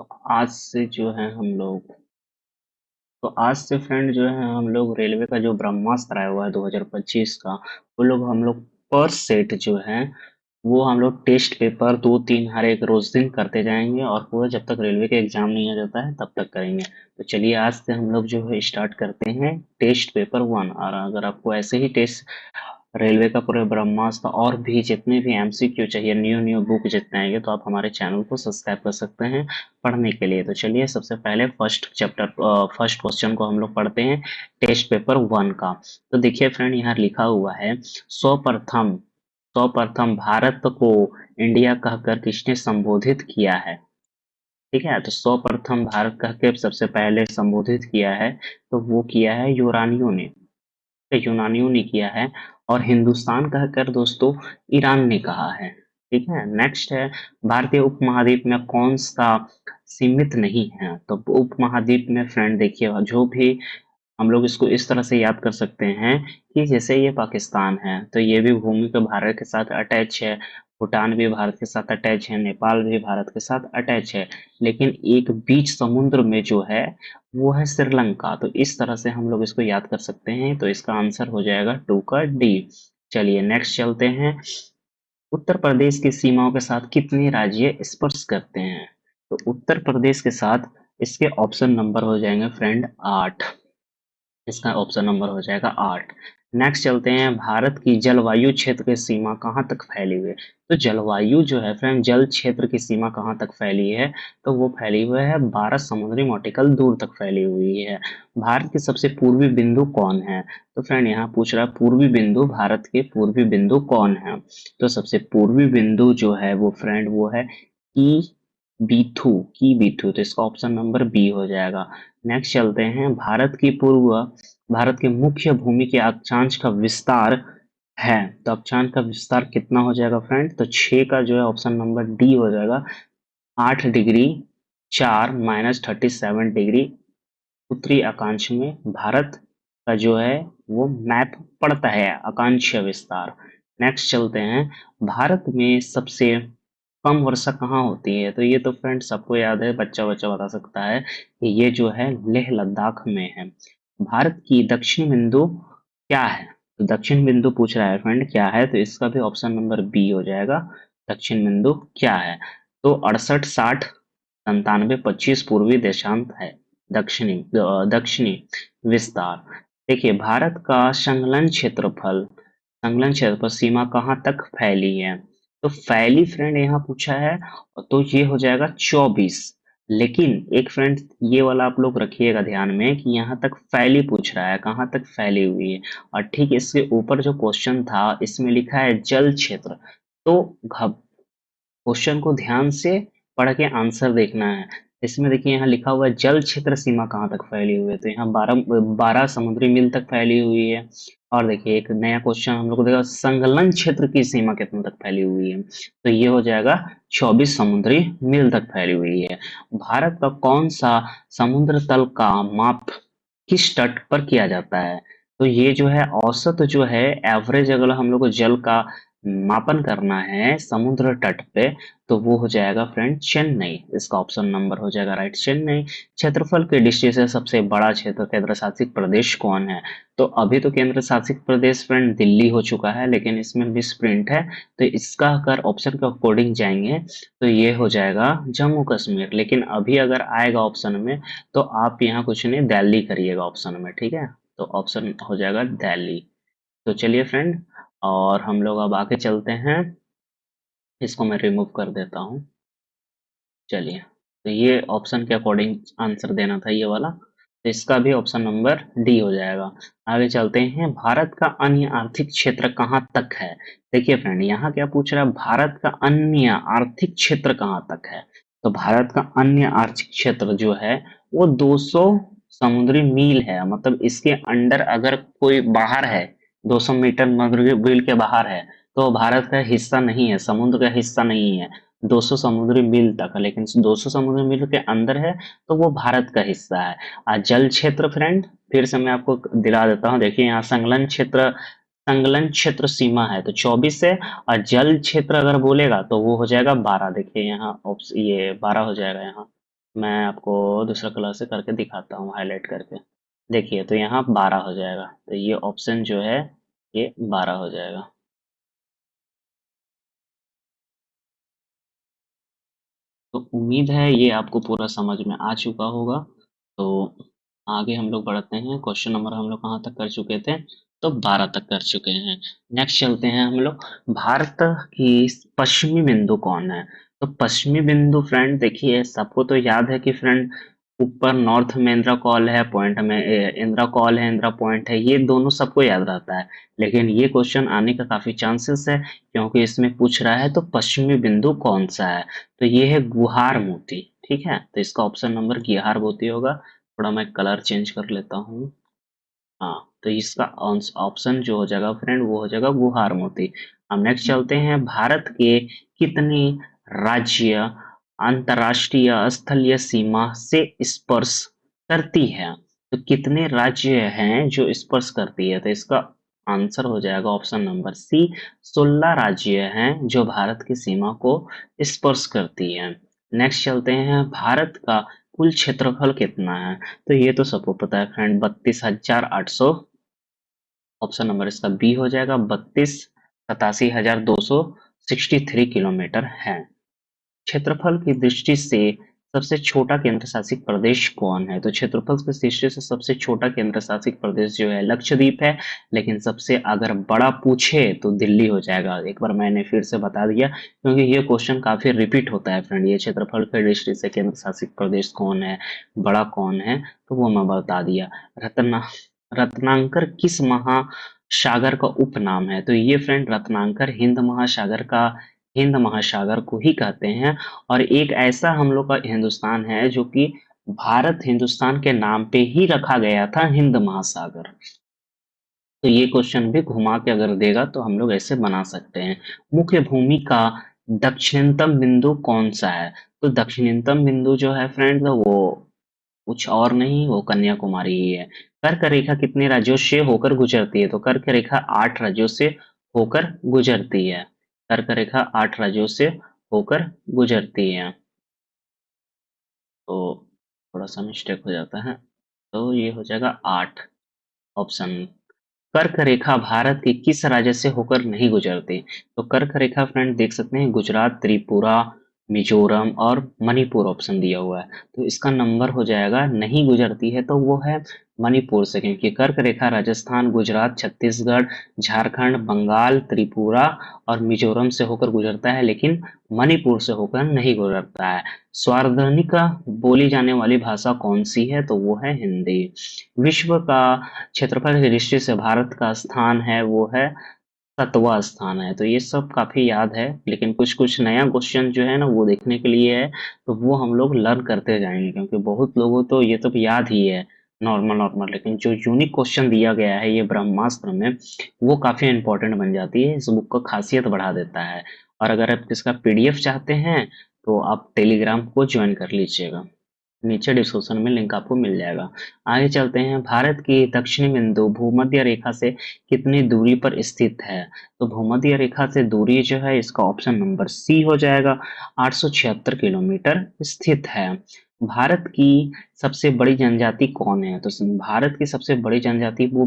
तो आज से जो है हम लोग तो आज से फ्रेंड जो है हम लोग रेलवे का जो ब्रह्मास्त्र आया हुआ है 2025 का, वो लोग हम लोग पर सेट जो है वो हम लोग टेस्ट पेपर 2-3 हर एक रोज दिन करते जाएंगे और पूरा जब तक रेलवे का एग्जाम नहीं आ जाता है तब तक करेंगे। तो चलिए आज से हम लोग जो है स्टार्ट करते हैं टेस्ट पेपर 1। और अगर आपको ऐसे ही टेस्ट रेलवे का पूरे ब्रह्मास्त्र और भी जितने भी एमसीक्यू चाहिए, न्यू न्यू बुक जितने आएंगे, तो आप हमारे चैनल को सब्सक्राइब कर सकते हैं पढ़ने के लिए। तो चलिए सबसे पहले फर्स्ट क्वेश्चन को हम लोग पढ़ते हैं टेस्ट पेपर 1 का। तो देखिए फ्रेंड, यहाँ लिखा हुआ है सर्वप्रथम सर्वप्रथम भारत को इंडिया कहकर किसने संबोधित किया है। ठीक है, तो सर्वप्रथम भारत कह के सबसे पहले संबोधित किया है, तो वो किया है यूनानियों ने किया है। और हिंदुस्तान कहकर दोस्तों ईरान ने कहा है। ठीक है, नेक्स्ट है भारतीय उपमहाद्वीप में कौन सा सीमित नहीं है। तो उपमहाद्वीप में फ्रेंड देखिए, जो भी हम लोग इसको इस तरह से याद कर सकते हैं कि जैसे ये पाकिस्तान है तो ये भी भूमि पे भारत के साथ अटैच है, भूटान भी भारत के साथ अटैच है, नेपाल भी भारत के साथ अटैच है। लेकिन एक बीच समुद्र में जो है वो है श्रीलंका। तो इस तरह से हम लोग इसको याद कर सकते हैं। तो इसका आंसर हो जाएगा 2 का डी। चलिए नेक्स्ट चलते हैं। उत्तर प्रदेश की सीमाओं के साथ कितने राज्य स्पर्श करते हैं। तो उत्तर प्रदेश के साथ इसके ऑप्शन नंबर हो जाएंगे फ्रेंड 8। इसका ऑप्शन नंबर हो जाएगा 8। नेक्स्ट चलते हैं, भारत की जलवायु क्षेत्र की सीमा कहाँ तक फैली हुई है। तो जलवायु जो है फ्रेंड, जल क्षेत्र की सीमा कहाँ तक फैली है, तो वो फैली हुई है 12 समुद्री नॉटिकल दूर तक फैली हुई है। भारत के सबसे पूर्वी बिंदु कौन है। तो फ्रेंड यहाँ पूछ रहा है पूर्वी बिंदु, भारत के पूर्वी बिंदु कौन है। तो सबसे पूर्वी बिंदु जो है वो फ्रेंड वो है की बीथू। तो इसका ऑप्शन नंबर बी हो जाएगा। नेक्स्ट चलते हैं, भारत के मुख्य भूमि के अक्षांश का विस्तार है। तो अक्षांश का विस्तार कितना हो जाएगा फ्रेंड, तो 6 का जो है ऑप्शन नंबर डी हो जाएगा। 8 डिग्री 4 - 37 डिग्री उत्तरी अक्षांश में भारत का जो है वो मैप पड़ता है अक्षांशीय विस्तार। नेक्स्ट चलते हैं, भारत में सबसे कम वर्षा कहाँ होती है। तो ये तो फ्रेंड सबको याद है, बच्चा बच्चा बता सकता है कि ये जो है लेह लद्दाख में है। भारत की दक्षिण बिंदु क्या है। तो दक्षिण बिंदु पूछ रहा है फ्रेंड क्या है, तो इसका भी ऑप्शन नंबर बी हो जाएगा। दक्षिण बिंदु क्या है, तो 68 60 97 25 पूर्वी देशांत है। दक्षिणी विस्तार। देखिए भारत का संलग्न क्षेत्रफल सीमा कहाँ तक फैली है। तो फैली फ्रेंड यहाँ पूछा है, तो ये हो जाएगा 24। लेकिन एक फ्रेंड ये वाला आप लोग रखिएगा ध्यान में कि यहाँ तक फैली पूछ रहा है, कहाँ तक फैली हुई है। और ठीक इसके ऊपर जो क्वेश्चन था इसमें लिखा है जल क्षेत्र। तो क्वेश्चन को ध्यान से पढ़ के आंसर देखना है। इसमें देखिए यहाँ लिखा हुआ है जल क्षेत्र सीमा कहाँ तक फैली हुई है, तो यहाँ 12 समुद्री मील तक फैली हुई है। और देखिए एक नया क्वेश्चन हम लोग को देगा संलग्न क्षेत्र की सीमा कितने तक फैली हुई है, तो ये हो जाएगा 24 समुद्री मील तक फैली हुई है। भारत का कौन सा समुद्र तल का माप किस तट पर किया जाता है। तो ये जो है औसत जो है एवरेज, अगर हम लोग को जल का मापन करना है समुद्र तट पे, तो वो हो जाएगा फ्रेंड चेन्नई। इसका ऑप्शन नंबर हो जाएगा राइट चेन्नई। क्षेत्रफल की दृष्टि से सबसे बड़ा क्षेत्र केंद्र शासित प्रदेश कौन है। तो अभी तो केंद्र शासित प्रदेश फ्रेंड दिल्ली हो चुका है, लेकिन इसमें मिस प्रिंट है। तो इसका अगर ऑप्शन के अकॉर्डिंग जाएंगे तो ये हो जाएगा जम्मू कश्मीर। लेकिन अभी अगर आएगा ऑप्शन में तो आप यहाँ कुछ नहीं दिल्ली करिएगा ऑप्शन में। ठीक है, तो ऑप्शन हो जाएगा दिल्ली। तो चलिए फ्रेंड, और हम लोग अब आगे चलते हैं। इसको मैं रिमूव कर देता हूँ। चलिए, तो ये ऑप्शन के अकॉर्डिंग आंसर देना था ये वाला, तो इसका भी ऑप्शन नंबर डी हो जाएगा। आगे चलते हैं, भारत का अन्य आर्थिक क्षेत्र कहाँ तक है। देखिए फ्रेंड यहाँ क्या पूछ रहा है, भारत का अन्य आर्थिक क्षेत्र कहाँ तक है। तो भारत का अन्य आर्थिक क्षेत्र जो है वो 200 समुद्री मील है। मतलब इसके अंडर अगर कोई बाहर है, 200 मीटर समुद्री मील के बाहर है, तो भारत का हिस्सा नहीं है, समुद्र का हिस्सा नहीं है। 200 समुद्री मील तक, लेकिन 200 समुद्री मील के अंदर है तो वो भारत का हिस्सा है। जल क्षेत्र फ्रेंड फिर से मैं आपको दिला देता हूँ। देखिए यहाँ संलग्न क्षेत्र सीमा है तो 24 है, और जल क्षेत्र अगर बोलेगा तो वो हो जाएगा 12। देखिए यहाँ ये 12 हो जाएगा यहाँ। मैं आपको दूसरा कलर से करके दिखाता हूँ, हाईलाइट करके। देखिए, तो यहाँ 12 हो जाएगा, तो ये ऑप्शन जो है ये 12 हो जाएगा। तो उम्मीद है ये आपको पूरा समझ में आ चुका होगा। तो आगे हम लोग बढ़ते हैं। क्वेश्चन नंबर हम लोग कहाँ तक कर चुके थे? तो 12 तक कर चुके हैं। नेक्स्ट चलते हैं हम लोग। भारत की पश्चिमी बिंदु कौन है? तो पश्चिमी बिंदु फ्रेंड देखिए, सबको तो याद है कि फ्रेंड ऊपर नॉर्थ में इंदिरा कॉल है, पॉइंट में इंदिरा कॉल है, इंदिरा पॉइंट है, ये दोनों सबको याद रहता है। लेकिन ये क्वेश्चन आने का काफी चांसेस है, क्योंकि इसमें पूछ रहा है तो पश्चिमी बिंदु कौन सा है। तो ये है गुहार मोती। ठीक है, तो इसका ऑप्शन नंबर गुहार मोती होगा। थोड़ा मैं कलर चेंज कर लेता हूँ। हाँ, तो इसका ऑप्शन जो हो जाएगा फ्रेंड वो हो जाएगा गुहार मोती। अब नेक्स्ट चलते हैं। भारत के कितने राज्य अंतर्राष्ट्रीय स्थलीय सीमा से स्पर्श करती है? तो कितने राज्य हैं जो स्पर्श करती है? तो इसका आंसर हो जाएगा ऑप्शन नंबर सी, 16 राज्य हैं जो भारत की सीमा को स्पर्श करती है। नेक्स्ट चलते हैं। भारत का कुल क्षेत्रफल कितना है? तो ये तो सबको पता है फ्रेंड, 32,800। ऑप्शन नंबर इसका बी हो जाएगा, 32,87,263 किलोमीटर है। क्षेत्रफल की दृष्टि से सबसे छोटा केंद्र शासित प्रदेश कौन है? तो क्षेत्रफल की दृष्टि से सबसे छोटा केंद्र शासित प्रदेश जो है लक्षद्वीप है। लेकिन सबसे अगर बड़ा पूछे तो दिल्ली हो जाएगा। एक बार मैंने फिर से बता दिया, क्योंकि ये क्वेश्चन काफी रिपीट होता है फ्रेंड। ये क्षेत्रफल की दृष्टि से केंद्र शासित प्रदेश कौन है, बड़ा कौन है, तो वो मैं बता दिया। रत्ना रत्नाकर किस महासागर का उपनाम है? तो ये फ्रेंड रत्नाकर हिंद महासागर को ही कहते हैं। और एक ऐसा हम लोग का हिंदुस्तान है जो कि भारत हिंदुस्तान के नाम पे ही रखा गया था, हिंद महासागर। तो ये क्वेश्चन भी घुमा के अगर देगा तो हम लोग ऐसे बना सकते हैं। मुख्य भूमि का दक्षिणतम बिंदु कौन सा है? तो दक्षिणतम बिंदु जो है फ्रेंड वो कुछ और नहीं, वो कन्याकुमारी ही है। कर्क रेखा कितने राज्यों से होकर गुजरती है? तो कर्क रेखा 8 राज्यों से होकर गुजरती है। कर्क रेखा 8 राज्यों से होकर गुजरती है। तो थोड़ा सा मिस्टेक हो जाता है, तो ये हो जाएगा 8 ऑप्शन। कर्क रेखा भारत के किस राज्य से होकर नहीं गुजरती? तो कर्क रेखा फ्रेंड देख सकते हैं, गुजरात, त्रिपुरा, मिजोरम और मणिपुर ऑप्शन दिया हुआ है। तो इसका नंबर हो जाएगा, नहीं गुजरती है तो वो है मणिपुर से, क्योंकि कर्क रेखा राजस्थान, गुजरात, छत्तीसगढ़, झारखंड, बंगाल, त्रिपुरा और मिजोरम से होकर गुजरता है, लेकिन मणिपुर से होकर नहीं गुजरता है। स्वार्धनिक बोली जाने वाली भाषा कौन सी है? तो वो है हिंदी। विश्व का क्षेत्रफल की दृष्टि से भारत का स्थान है वो है 7वां स्थान है। तो ये सब काफी याद है, लेकिन कुछ कुछ नया क्वेश्चन जो है ना वो देखने के लिए है, तो वो हम लोग लर्न करते जाएंगे, क्योंकि बहुत लोगों तो ये तो याद ही है नॉर्मल नॉर्मल, लेकिन जो यूनिक क्वेश्चन दिया गया है ये ब्रह्मास्त्र में, वो काफी इंपॉर्टेंट बन जाती है, इस बुक को खासियत बढ़ा देता है। और अगर आप इसका पीडीएफ चाहते हैं तो आप टेलीग्राम को ज्वाइन कर लीजिएगा, नीचे डिस्क्रिप्शन में लिंक आपको मिल जाएगा। आगे चलते हैं। भारत की दक्षिणी बिंदु भूमध्य रेखा से कितनी दूरी पर स्थित है? तो भूमध्य रेखा से दूरी जो है इसका ऑप्शन नंबर सी हो जाएगा, 876 किलोमीटर स्थित है। भारत की सबसे बड़ी जनजाति कौन है? तो भारत की सबसे बड़ी जनजाति वो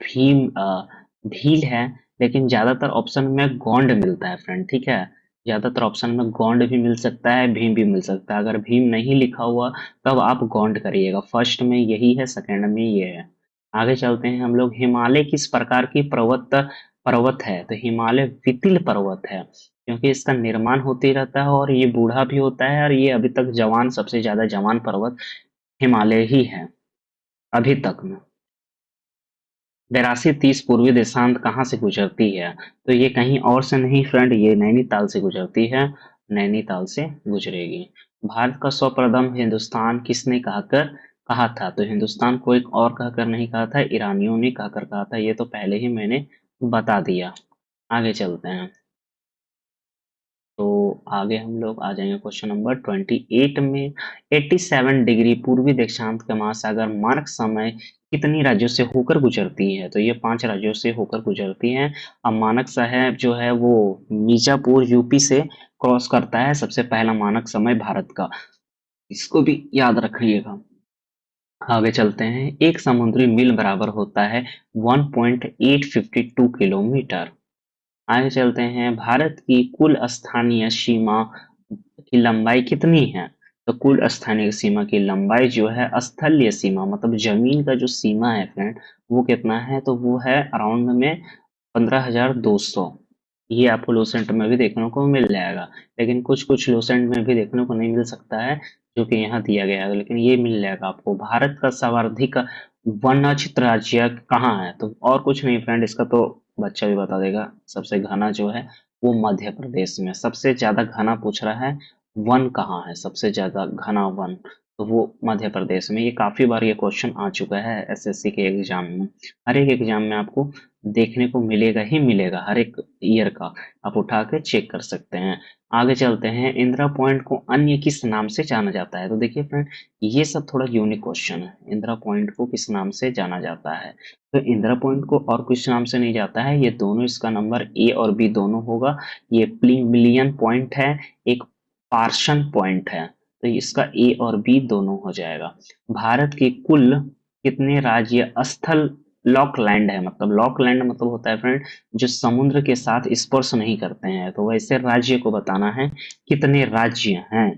भील है, लेकिन ज्यादातर ऑप्शन में गोंड मिलता है फ्रेंड। ठीक है, ज्यादातर ऑप्शन में गोंड भी मिल सकता है, भीम भी मिल सकता है। अगर भीम नहीं लिखा हुआ तब आप गोंड करिएगा, फर्स्ट में यही है, सेकंड में ये है। आगे चलते हैं हम लोग। हिमालय किस प्रकार की पर्वत है? तो हिमालय वितिल पर्वत है, क्योंकि इसका निर्माण होते रहता है और ये बूढ़ा भी होता है, और ये अभी तक जवान, सबसे ज्यादा जवान पर्वत हिमालय ही है अभी तक में। 8230 पूर्वी देशांत कहाँ से गुजरती है? तो ये कहीं और से नहीं फ्रेंड, ये नैनीताल से गुजरती है, नैनीताल से गुजरेगी। भारत का सर्वप्रथम हिंदुस्तान किसने कहकर कहा था? तो हिंदुस्तान को एक और कहकर नहीं कहा था, ईरानियों ने कहकर कहा था, ये तो पहले ही मैंने बता दिया। आगे चलते हैं। तो आगे हम लोग आ जाएंगे क्वेश्चन नंबर 28 में। 87 डिग्री पूर्वी देशांत के महासागर मार्ग समय कितनी राज्यों से होकर गुजरती है? तो ये 5 राज्यों से होकर गुजरती है। अब मानक साहब जो है वो मिर्जापुर यूपी से क्रॉस करता है, सबसे पहला मानक समय भारत का। इसको भी याद रखिएगा। आगे चलते हैं। एक समुद्री मील बराबर होता है 1.852 किलोमीटर। आगे चलते हैं। भारत की कुल स्थानीय सीमा की लंबाई कितनी है? तो कुल स्थानीय सीमा की लंबाई जो है, स्थलीय सीमा मतलब जमीन का जो सीमा है फ्रेंड, वो कितना है? तो वो है अराउंड में 15,200। ये आपको लूसेंट में भी देखने को मिल जाएगा, लेकिन कुछ कुछ लूसेंट में भी देखने को नहीं मिल सकता है, जो कि यहाँ दिया गया है, लेकिन ये मिल जाएगा आपको। भारत का सर्वाधिक वनाच्छित राज्य कहाँ है? तो और कुछ नहीं फ्रेंड, इसका तो बच्चा भी बता देगा। सबसे घना जो है वो मध्य प्रदेश में सबसे ज्यादा घना पूछ रहा है। वन कहाँ है सबसे ज्यादा घना वन? तो वो मध्य प्रदेश में। ये काफी बार ये क्वेश्चन आ चुका है एसएससी के एग्जाम में। हर एक एग्जाम में आपको देखने को मिलेगा ही मिलेगा, हर एक ईयर का। आप उठा के चेक कर सकते हैं। आगे चलते हैं। इंदिरा पॉइंट को अन्य किस नाम से जाना जाता है? तो देखिए फ्रेंड, ये सब थोड़ा यूनिक क्वेश्चन है। इंदिरा पॉइंट को किस नाम से जाना जाता है? तो इंदिरा पॉइंट को और कुछ नाम से नहीं जाता है। ये दोनों, इसका नंबर ए और बी दोनों होगा। ये प्लीमिलियन पॉइंट है, एक पार्सन पॉइंट है। तो इसका ए और बी दोनों हो जाएगा। भारत के कुल कितने राज्य स्थल लॉकलैंड है? मतलब लॉकलैंड मतलब होता है फ्रेंड, जो समुद्र के साथ स्पर्श नहीं करते हैं। तो वैसे राज्य को बताना है कितने राज्य हैं।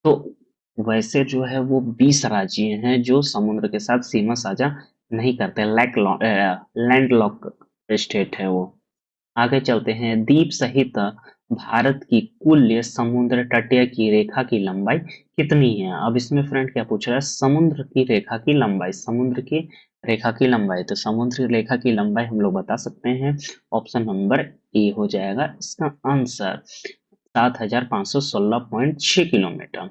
तो वैसे जो है वो 20 राज्य हैं जो समुद्र के साथ सीमा साझा नहीं करते। लैंड लॉक स्टेट है वो। आगे चलते हैं। द्वीप सहित भारत की कुल समुद्र तटीय की रेखा की लंबाई कितनी है? अब इसमें फ्रेंड क्या पूछ रहा है? समुद्र की रेखा की लंबाई, समुद्र की रेखा की लंबाई। तो समुद्र की रेखा की लंबाई हम लोग बता सकते हैं। ऑप्शन नंबर ए हो जाएगा इसका आंसर, 7,516.6 किलोमीटर।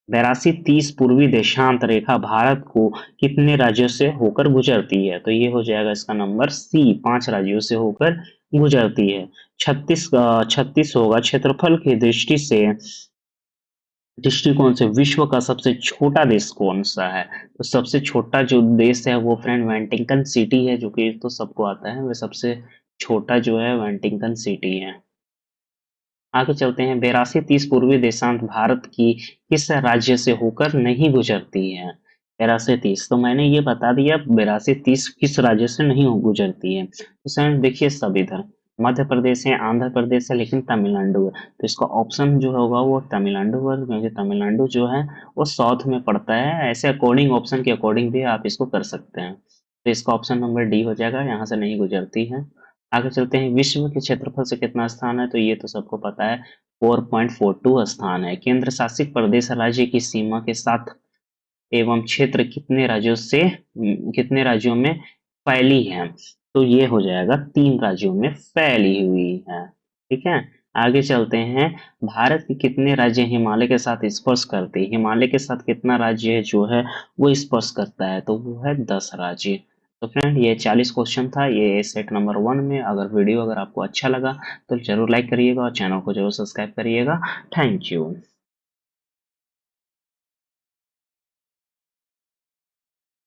82-30 पूर्वी देशांत रेखा भारत को कितने राज्यों से होकर गुजरती है? तो ये हो जाएगा इसका नंबर सी, 5 राज्यों से होकर गुजरती है। 36 होगा। क्षेत्रफल की दृष्टिकोण से विश्व का सबसे छोटा देश कौन सा है? तो सबसे छोटा जो देश है वो फ्रेंड वेंटिंगटन सिटी है, जो कि तो सबको आता है। वह सबसे छोटा जो है वेंटिंगटन सिटी है। आगे चलते हैं। 82-30 पूर्वी देशांत भारत की किस राज्य से होकर नहीं गुजरती है? 82-30 तो मैंने ये बता दिया। 82-30 किस राज्य से नहीं गुजरती है? तो सर देखिए, सब इधर मध्य प्रदेश है, आंध्र प्रदेश है, लेकिन तमिलनाडु है। तो इसका ऑप्शन जो होगा वो तमिलनाडु होगा, क्योंकि तमिलनाडु जो है वो साउथ में पड़ता है। ऐसे अकॉर्डिंग, ऑप्शन के अकॉर्डिंग भी आप इसको कर सकते हैं। तो इसका ऑप्शन नंबर डी हो जाएगा, यहाँ से नहीं गुजरती है। आगे चलते हैं। विश्व के क्षेत्रफल से कितना स्थान है? तो ये तो सबको पता है, 4.42 स्थान है। केंद्र शासित प्रदेश राज्य की सीमा के साथ एवं क्षेत्र कितने राज्यों में फैली है? तो ये हो जाएगा 3 राज्यों में फैली हुई है। ठीक है। आगे चलते हैं। भारत के कितने राज्य हिमालय के साथ स्पर्श करते हैं? हिमालय के साथ कितना राज्य है जो है वो स्पर्श करता है? तो वो है 10 राज्य। तो फ्रेंड, ये 40 क्वेश्चन था ये सेट नंबर 1 में। अगर आपको अच्छा लगा तो जरूर लाइक करिएगा और चैनल को जरूर सब्सक्राइब करिएगा। Thank you.